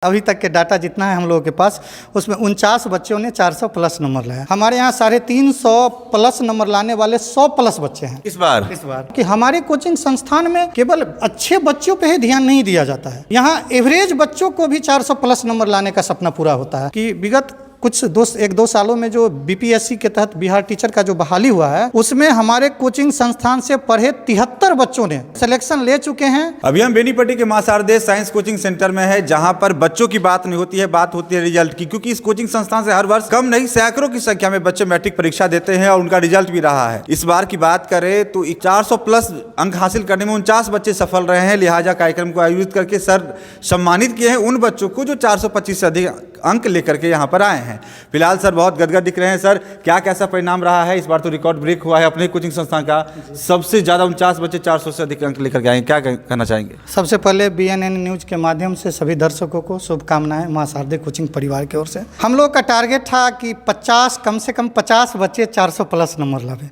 अभी तक के डाटा जितना है हम लोगों के पास, उसमें 49 बच्चों ने 400 प्लस नंबर लाया। हमारे यहाँ 350 प्लस नंबर लाने वाले 100 प्लस बच्चे हैं इस बार कि हमारे कोचिंग संस्थान में केवल अच्छे बच्चों पे ही ध्यान नहीं दिया जाता है। यहाँ एवरेज बच्चों को भी 400 प्लस नंबर लाने का सपना पूरा होता है कि विगत कुछ 1-2 सालों में जो बीपीएससी के तहत बिहार टीचर का जो बहाली हुआ है, उसमें हमारे कोचिंग संस्थान से पढ़े 73 बच्चों ने सिलेक्शन ले चुके हैं। अभी हम बेनीपट्टी के मां शारदे साइंस कोचिंग सेंटर में है, जहां पर बच्चों की बात नहीं होती है, बात होती है रिजल्ट की। क्योंकि इस कोचिंग संस्थान से हर वर्ष कम नहीं सैकड़ों की संख्या में बच्चे मैट्रिक परीक्षा देते हैं और उनका रिजल्ट भी रहा है। इस बार की बात करें तो 400 प्लस अंक हासिल करने में 49 बच्चे सफल रहे हैं। लिहाजा कार्यक्रम को आयोजित करके सर सम्मानित किए हैं उन बच्चों को जो 425 से अधिक अंक लेकर के यहाँ पर आए हैं। फिलहाल सर बहुत गदगद दिख रहे हैं। सर क्या कैसा परिणाम रहा है? इस बार तो रिकॉर्ड ब्रेक हुआ है अपने कोचिंग संस्थान का, सबसे ज़्यादा 49 बच्चे 400 से अधिक अंक लेकर के आए हैं, क्या कहना चाहेंगे? सबसे पहले BNN न्यूज के माध्यम से सभी दर्शकों को शुभकामनाएं मां शारदे कोचिंग परिवार की ओर से। हम लोग का टारगेट था कि 50 कम से कम 50 बच्चे 400 प्लस नंबर लावे,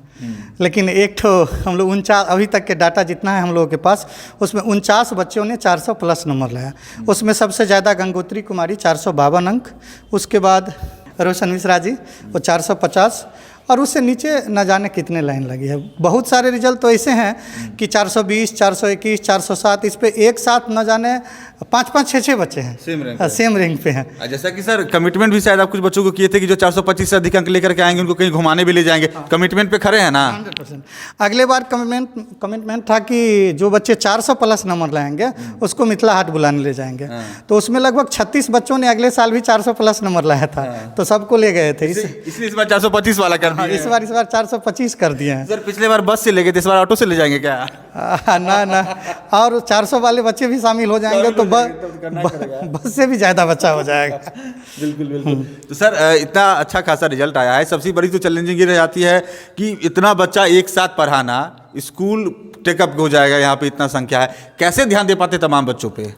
लेकिन एक तो हम लोग 49 अभी तक के डाटा जितना है हम लोगों के पास, उसमें 49 बच्चों ने 400 प्लस नंबर लाया। उसमें सबसे ज़्यादा गंगोत्री कुमारी 452 अंक, उसके बाद रोशन मिश्रा जी वो 450, और उससे नीचे न जाने कितने लाइन लगी है। बहुत सारे रिजल्ट तो ऐसे हैं कि 420, 421, 407, इस पे एक साथ न जाने 5-5, 6-6 बच्चे हैं सेम रैंक पे हैं। जैसा कि सर कमिटमेंट भी शायद आप कुछ बच्चों को किए थे कि जो 425 से अधिक अंक लेकर के आएंगे उनको कहीं घुमाने भी ले जाएंगे। कमिटमेंट पे खड़े हैं ना? 100%। अगले बार कमिटमेंट था कि जो बच्चे 400 प्लस नंबर लाएंगे उसको मिथिला हाट बुलाने ले जाएंगे। तो उसमें लगभग 36 बच्चों ने अगले साल भी 400 प्लस नंबर लाया था, तो सबको ले गए थे। इसलिए इस बार 425 वाला कर दिया। इस बार 425 कर दिए हैं। सर पिछले बार बस से ले गए थे, इस बार ऑटो से ले जाएंगे क्या? ना, और 400 वाले बच्चे भी शामिल हो जाएंगे तो बस से भी ज़्यादा बच्चा हो जाएगा। बिल्कुल। तो सर इतना अच्छा खासा रिजल्ट आया है। सबसे बड़ी तो चैलेंजिंग ये रह जाती है कि इतना बच्चा एक साथ पढ़ाना, स्कूल टेकअप हो जाएगा, यहाँ पे इतना संख्या है, कैसे ध्यान दे पाते तमाम बच्चों पे?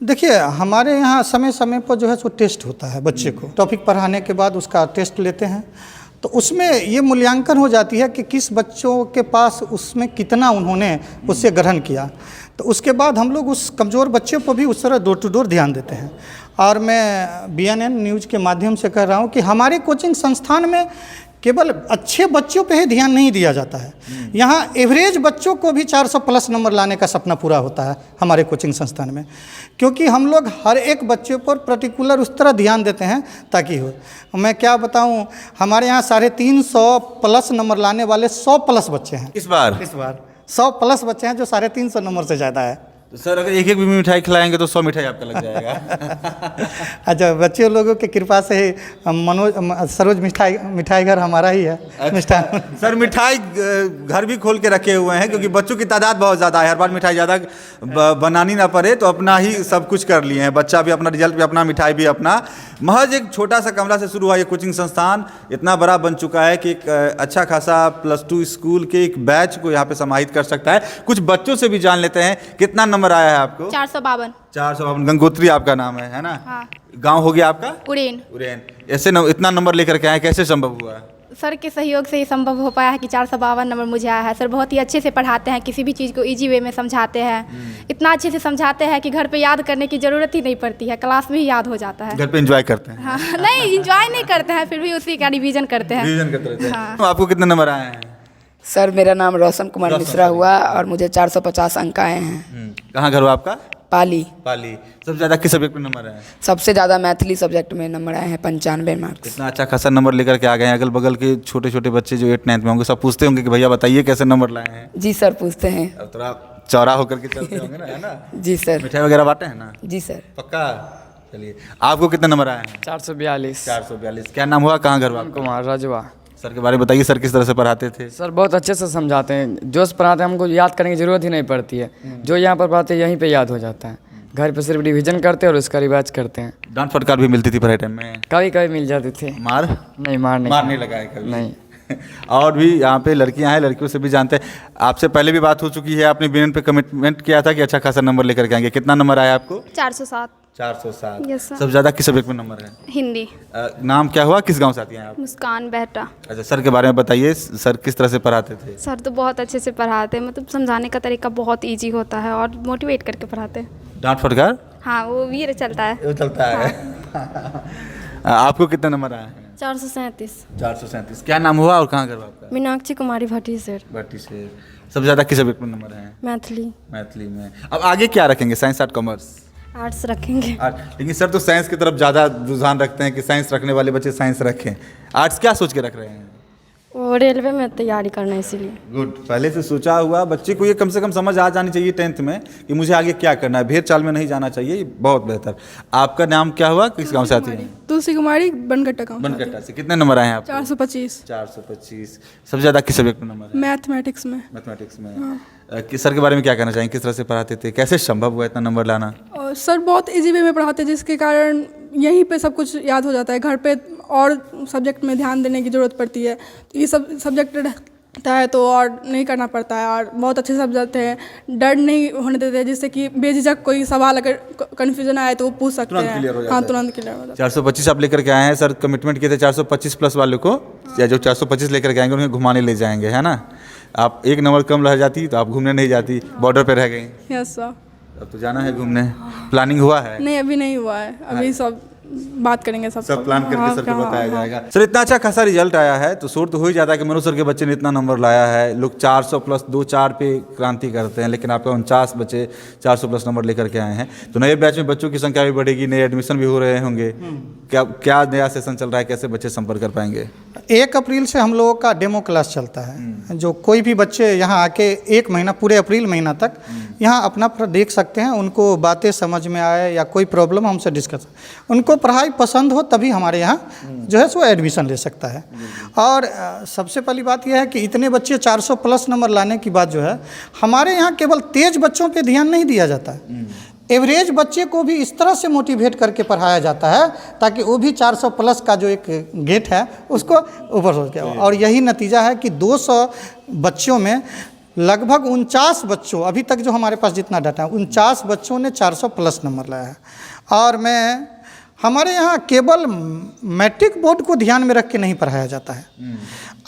देखिए हमारे यहाँ समय समय पर जो है सो टेस्ट होता है। बच्चे को टॉपिक पढ़ाने के बाद उसका टेस्ट लेते हैं, तो उसमें ये मूल्यांकन हो जाती है कि किस बच्चों के पास उसमें कितना उन्होंने उससे ग्रहण किया। तो उसके बाद हम लोग उस कमज़ोर बच्चे पर भी उस तरह डोर टू डोर ध्यान देते हैं। और मैं BNN न्यूज़ के माध्यम से कह रहा हूँ कि हमारे कोचिंग संस्थान में केवल अच्छे बच्चों पे ही ध्यान नहीं दिया जाता है। यहाँ एवरेज बच्चों को भी 400 प्लस नंबर लाने का सपना पूरा होता है हमारे कोचिंग संस्थान में, क्योंकि हम लोग हर एक बच्चे पर पर्टिकुलर उस तरह ध्यान देते हैं ताकि हो। मैं क्या बताऊं, हमारे यहाँ 350 प्लस नंबर लाने वाले 100 प्लस बच्चे हैं इस बार 100 प्लस बच्चे हैं जो 350 नंबर से ज़्यादा है। तो सर अगर एक भी मिठाई खिलाएंगे तो 100 मिठाई आपका लग जाएगा। अच्छा, बच्चे लोगों की कृपा से सरोज मिठाई घर हमारा ही है। मिष्ठान सर मिठाई घर भी खोल के रखे हुए हैं, क्योंकि बच्चों की तादाद बहुत ज़्यादा है, हर बार मिठाई ज़्यादा बनानी ना पड़े, तो अपना ही सब कुछ कर लिए हैं। बच्चा भी अपना, रिजल्ट भी अपना, मिठाई भी अपना। महज एक छोटा सा कमरा से शुरू हुआ ये कोचिंग संस्थान इतना बड़ा बन चुका है कि एक अच्छा खासा +2 स्कूल के एक बैच को यहाँ पे समाहित कर सकता है। कुछ बच्चों से भी जान लेते हैं। कितना नंबर आया है आपको? 452। गंगोत्री आपका नाम है ना? हाँ। गांव हो गया आपका? उड़ेन। ऐसे इतना नंबर लेकर के आए, कैसे संभव हुआ? सर के सहयोग से ही संभव हो पाया है कि 452 नंबर मुझे आया है। सर बहुत ही अच्छे से पढ़ाते हैं, किसी भी चीज़ को इजी वे में समझाते हैं। इतना अच्छे से समझाते हैं कि घर पे याद करने की ज़रूरत ही नहीं पड़ती है, क्लास में ही याद हो जाता है। घर पे एंजॉय करते हैं? हाँ, नहीं एंजॉय नहीं करते हैं, फिर भी उसी का रिवीजन करते हैं। हाँ। तो आपको कितने नंबर आए हैं? सर मेरा नाम रोशन कुमार मिश्रा हुआ और मुझे 450 अंक आए हैं। कहाँ घर हुआ आपका? पाली। सबसे ज़्यादा किस सब्जेक्ट में नंबर आए? सबसे ज़्यादा मैथिली सब्जेक्ट में नंबर आए हैं, 95 मार्क्स। इतना अच्छा खासा नंबर लेकर के आ गए हैं। अगल बगल के छोटे छोटे बच्चे जो 8-9 में होंगे सब पूछते होंगे कि भैया बताइए कैसे नंबर लाए हैं? जी सर पूछते हैं। अब थोड़ा चौड़ा होकर के चलते होंगे ना, है ना? जी सर। मिठाई वगैरह बांटे हैं ना? जी सर। पक्का? चलिए, आपको कितने नंबर आए हैं? 442। 442। क्या नाम हुआ, कहाँ घर हुआ? कुमार राजवा। सर के बारे में बताइए, सर किस तरह से पढ़ाते थे? सर बहुत अच्छे से समझाते हैं, जो पढ़ाते हैं हमको याद करने की ज़रूरत ही नहीं पड़ती है। जो यहाँ पर पढ़ाते हैं यहीं पे याद हो जाता है। घर पे सिर्फ रिवीजन करते हैं और उसका रिवाज करते हैं। डांट फटकार भी मिलती थी पढ़ाई टाइम में? कभी कभी मिल जाते थे। मार नहीं लगा है कभी? नहीं। और भी यहाँ पे लड़कियाँ हैं, लड़कियों से भी जानते हैं। आपसे पहले भी बात हो चुकी है, आपने BNN पे कमिटमेंट किया था कि अच्छा खासा नंबर लेकर के आएंगे। कितना नंबर आया आपको? 407। 407। Yes sir. सबसे ज़्यादा किस सब्जेक्ट में नंबर है? हिंदी। नाम क्या हुआ, किस गांव से आती हैं आप? मुस्कान बेहटा। अच्छा, सर के बारे में बताइए, सर किस तरह से पढ़ाते थे? सर तो बहुत अच्छे से पढ़ाते हैं, मतलब समझाने का तरीका बहुत ईजी होता है और मोटिवेट करके पढ़ाते हैं। डांट फटकार? हाँ वो भी चलता है। वो चलता है। आपको कितना नंबर आया है? 437। 437। क्या नाम हुआ और कहाँ घर आपका? मीनाक्षी कुमारी भट्टी सर। भट्टी से। सबसे ज़्यादा किस सब्जेक्ट में नंबर हैं? मैथिली। मैथिली में। अब आगे क्या रखेंगे, साइंस आर्ट कॉमर्स? आर्ट्स रखेंगे। लेकिन सर तो साइंस की तरफ ज़्यादा रुझान रखते हैं कि साइंस रखने वाले बच्चे साइंस रखें। आर्ट्स क्या सोच के रख रहे हैं? वो रेलवे में तैयारी करना है इसीलिए। गुड, पहले से सोचा हुआ। बच्चे को ये कम से कम समझ आ जानी चाहिए 10th में कि मुझे आगे क्या करना है, भेड़ चाल में नहीं जाना चाहिए। बहुत बेहतर। आपका नाम क्या हुआ, किस गांव से आती है? तुलसी कुमारी बनकट्टा गाँव। बनकट्टा से। कितने नंबर आए हैं आपको? 425। 425। सबसे ज़्यादा किस सब्जेक्ट में नंबर है? मैथमेटिक्स में। मैथमेटिक्स में। किस सर के बारे में क्या कहना चाहेंगे, किस तरह से पढ़ाते थे, कैसे संभव हुआ इतना नंबर लाना? और सर बहुत इजी वे में पढ़ाते जिसके कारण यहीं पे सब कुछ याद हो जाता है। घर पे और सब्जेक्ट में ध्यान देने की ज़रूरत पड़ती है, तो ये सब सब्जेक्ट रहता है तो और नहीं करना पड़ता है। और बहुत अच्छे सब्जेक्ट हैं, डर नहीं होने देते, जिससे कि बेझिझक कोई सवाल अगर कन्फ्यूजन आए तो वो पूछ सकते हैं। हाँ, तुरंत क्लियर हो जाता है। 425 आप लेकर के आए हैं सर, कमिटमेंट किए थे 425 प्लस वाले को, या जो 425 लेकर के आएंगे उन्हें घुमाने ले जाएंगे, है ना? आप एक नंबर कम रह जाती तो आप घूमने नहीं जाती, बॉर्डर पे रह गई। Yes sir. अब तो जाना है घूमने, प्लानिंग हुआ है? नहीं, अभी नहीं हुआ है, अभी सब बात करेंगे, सब प्लान करके सर को हाँ, बताया हाँ। जाएगा। सर इतना अच्छा खासा रिजल्ट आया है तो शोर तो हो ही जाता है कि मनोज सर के बच्चे ने इतना नंबर लाया है। लोग 400 प्लस 2-4 पे क्रांति करते हैं, लेकिन आपका 49 बच्चे 400 प्लस नंबर लेकर के आए हैं। तो नए बैच में बच्चों की संख्या भी बढ़ेगी, नए एडमिशन भी हो रहे होंगे। क्या नया सेशन चल रहा है, कैसे बच्चे संपर्क कर पाएंगे? 1 अप्रैल से हम लोगों का डेमो क्लास चलता है। जो कोई भी बच्चे यहाँ आके 1 महीना, पूरे अप्रैल महीना तक यहाँ अपना देख सकते हैं। उनको बातें समझ में आए या कोई प्रॉब्लम हमसे डिस्कस, उनको पढ़ाई पसंद हो तभी हमारे यहाँ जो है सो एडमिशन ले सकता है। और सबसे पहली बात यह है कि इतने बच्चे 400 प्लस नंबर लाने की बात जो है, हमारे यहाँ केवल तेज बच्चों पे ध्यान नहीं दिया जाता है, एवरेज बच्चे को भी इस तरह से मोटिवेट करके पढ़ाया जाता है ताकि वो भी 400 प्लस का जो एक गेट है उसको ऊपर हो सके। और यही नतीजा है कि 200 बच्चों में लगभग 49 बच्चों, अभी तक जो हमारे पास जितना डाटा है, 49 बच्चों ने 400 प्लस नंबर लाया है। और हमारे यहाँ केवल मैट्रिक बोर्ड को ध्यान में रख के नहीं पढ़ाया जाता है।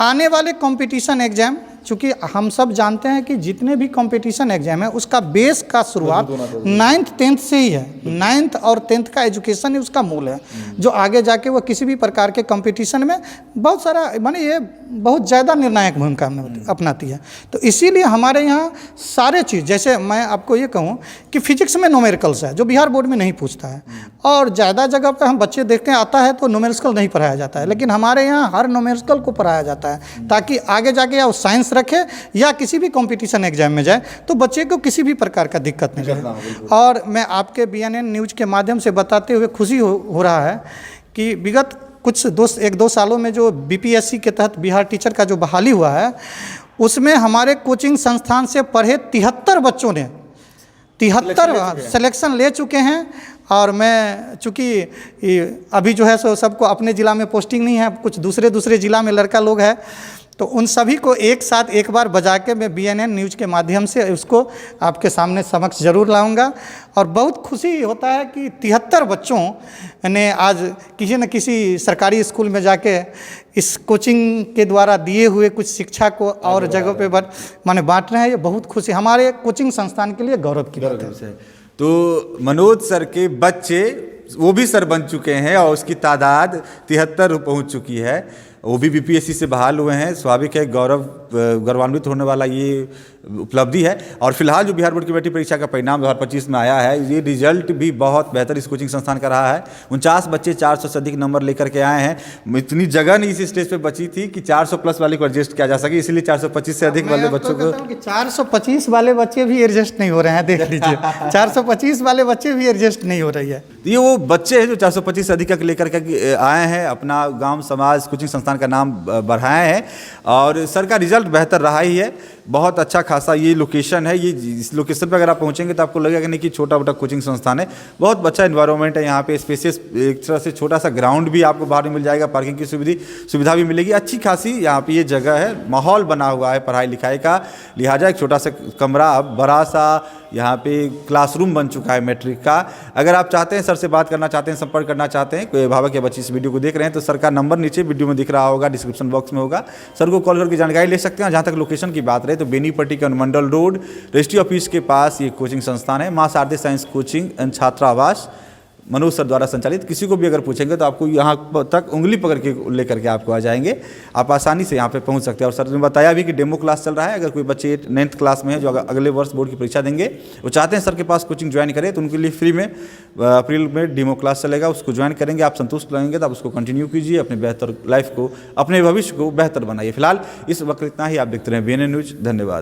आने वाले कंपटीशन एग्जाम, चूँकि हम सब जानते हैं कि जितने भी कंपटीशन एग्जाम है उसका बेस का शुरुआत 9th 10th से ही है। 9th और 10th का एजुकेशन ही उसका मूल है, जो आगे जाके वो किसी भी प्रकार के कंपटीशन में बहुत सारा माने ये बहुत ज़्यादा निर्णायक भूमिका अपनाती है। तो इसीलिए हमारे यहाँ सारे चीज़, जैसे मैं आपको ये कहूँ कि फिजिक्स में न्यूमेरिकल्स है जो बिहार बोर्ड में नहीं पूछता है, और ज़्यादा जगह पर हम बच्चे देखते हैं आता है तो न्यूमेरिकल नहीं पढ़ाया जाता है, लेकिन हमारे यहाँ हर न्यूमेरिकल को पढ़ाया जाता है ताकि आगे जाके या साइंस रखे या किसी भी कंपटीशन एग्जाम में जाए तो बच्चे को किसी भी प्रकार का दिक्कत नहीं रहे। और मैं आपके BNN न्यूज़ के माध्यम से बताते हुए खुशी हो रहा है कि विगत कुछ 1-2 सालों में जो BPSC के तहत बिहार टीचर का जो बहाली हुआ है, उसमें हमारे कोचिंग संस्थान से पढ़े 73 बच्चों ने 73 सिलेक्शन ले चुके हैं। और मैं चूँकि अभी जो है सो सबको अपने ज़िला में पोस्टिंग नहीं है, कुछ दूसरे ज़िला में लड़का लोग है, तो उन सभी को एक साथ एक बार बजा के मैं BNN न्यूज़ के माध्यम से उसको आपके सामने समक्ष ज़रूर लाऊंगा। और बहुत खुशी होता है कि 73 बच्चों ने आज किसी न किसी सरकारी स्कूल में जाके इस कोचिंग के द्वारा दिए हुए कुछ शिक्षा को और जगहों पे माने बांट रहे हैं। ये बहुत खुशी हमारे कोचिंग संस्थान के लिए गौरव की बात है। तो मनोज सर के बच्चे वो भी सर बन चुके हैं और उसकी तादाद 73 पहुंच चुकी है। वो भी BPSC से बहाल हुए हैं। स्वाभाविक है, गौरवान्वित होने वाला ये उपलब्धि है। और फिलहाल जो बिहार बोर्ड की बेटी परीक्षा का परिणाम 2025 में आया है, ये रिजल्ट भी बहुत बेहतर इस कोचिंग संस्थान का रहा है। 49 बच्चे 400 से अधिक नंबर लेकर के आए हैं। इतनी जगह नहीं इस स्टेज पे बची थी कि 400 प्लस वाले को एडजस्ट किया जा सके, इसलिए 425 से अधिक वाले बच्चों को 425 वाले बच्चे भी एडजस्ट नहीं हो रहे हैं, देख लीजिए 425 वाले बच्चे भी एडजस्ट नहीं हो रही है। ये वो बच्चे हैं जो 425 से अधिक लेकर के आए हैं, अपना गांव समाज कोचिंग संस्थान का नाम बढ़ाए हैं। और सर का रिजल्ट बेहतर रहा ही है। बहुत अच्छा खासा ये लोकेशन है। ये इस लोकेशन पर अगर आप पहुंचेंगे तो आपको लगेगा नहीं कि छोटा मोटा कोचिंग संस्थान है। बहुत अच्छा एनवायरनमेंट है यहाँ पे, स्पेसियस एक तरह से छोटा सा ग्राउंड भी आपको बाहर में मिल जाएगा, पार्किंग की सुविधा भी मिलेगी। अच्छी खासी यहाँ पे ये जगह है, माहौल बना हुआ है पढ़ाई लिखाई का। लिहाजा एक छोटा सा कमरा बड़ा सा यहाँ पे क्लासरूम बन चुका है मैट्रिक का। अगर आप चाहते हैं, सर से बात करना चाहते हैं, संपर्क करना चाहते हैं, कोई अभिभावक या बच्ची इस वीडियो को देख रहे हैं, तो सर का नंबर नीचे वीडियो में दिख रहा होगा, डिस्क्रिप्शन बॉक्स में होगा, सर को कॉल करके जानकारी ले सकते हैं। जहाँ तक लोकेशन की बात रहे तो बेनीपट्टी के अनुमंडल रोड रजिस्ट्री ऑफिस के पास ये कोचिंग संस्थान है, माँ शारदे साइंस कोचिंग एंड छात्रावास, मनोज सर द्वारा संचालित। किसी को भी अगर पूछेंगे तो आपको यहाँ तक उंगली पकड़ के लेकर के आपको आ जाएंगे, आप आसानी से यहाँ पे पहुँच सकते हैं। और सर ने बताया भी कि डेमो क्लास चल रहा है। अगर कोई बच्चे 9th क्लास में है जो अगले वर्ष बोर्ड की परीक्षा देंगे, वो चाहते हैं सर के पास कोचिंग ज्वाइन करें, तो उनके लिए फ्री में अप्रैल में डेमो क्लास चलेगा, उसको ज्वाइन करेंगे, आप संतुष्ट रहेंगे तो आप उसको कंटिन्यू कीजिए, अपने बेहतर लाइफ को, अपने भविष्य को बेहतर बनाइए। फिलहाल इस वक्त इतना ही। आप देखते रहें BNN न्यूज़। धन्यवाद।